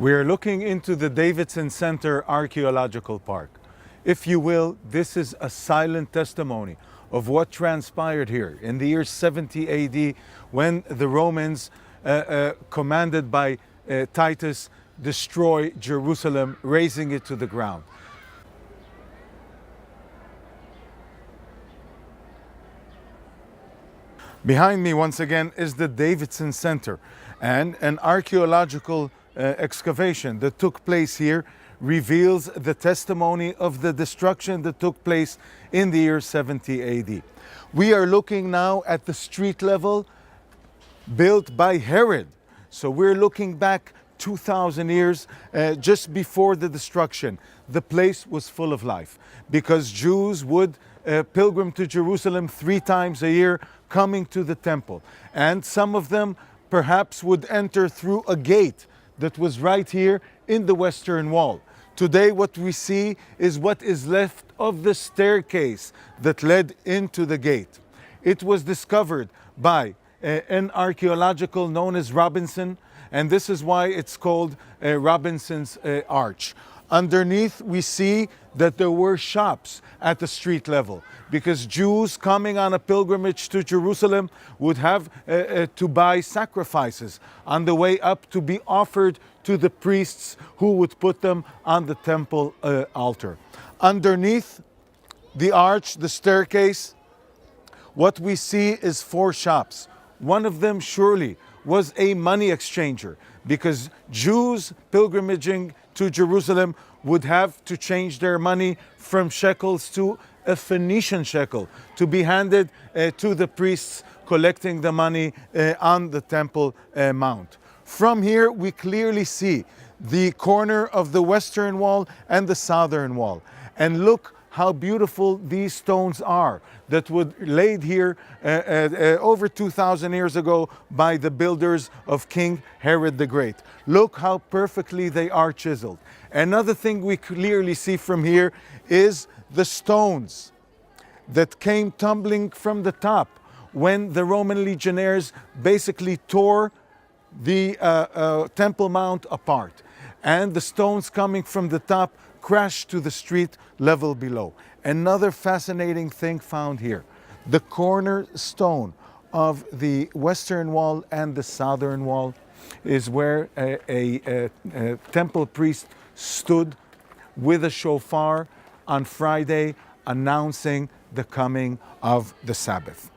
We're looking into the Davidson Center Archaeological Park. If you will, this is a silent testimony of what transpired here in the year 70 AD when the Romans, commanded by Titus, destroy Jerusalem, razing it to the ground. Behind me, once again, is the Davidson Center, and an archaeological excavation that took place here reveals the testimony of the destruction that took place in the year 70 AD. We are looking now at the street level built by Herod. So we're looking back 2,000 years just before the destruction. The place was full of life because Jews would pilgrim to Jerusalem 3 times a year, coming to the temple. And some of them perhaps would enter through a gate that was right here in the Western Wall. Today what we see is what is left of the staircase that led into the gate. It was discovered by an archaeological known as Robinson, and this is why it's called Robinson's Arch. Underneath we see that there were shops at the street level because Jews coming on a pilgrimage to Jerusalem would have to buy sacrifices on the way up to be offered to the priests who would put them on the temple altar. Underneath the arch, the staircase, what we see is 4 shops. One of them surely was a money exchanger because Jews pilgrimaging to Jerusalem would have to change their money from shekels to a Phoenician shekel to be handed to the priests collecting the money on the Temple Mount. From here we clearly see the corner of the Western Wall and the Southern Wall. And look how beautiful these stones are that were laid here over 2,000 years ago by the builders of King Herod the Great. Look how perfectly they are chiseled. Another thing we clearly see from here is the stones that came tumbling from the top when the Roman legionnaires basically tore the Temple Mount apart. And the stones coming from the top crashed to the street level below. Another fascinating thing found here. The cornerstone of the Western Wall and the Southern Wall is where a temple priest stood with a shofar on Friday announcing the coming of the Sabbath.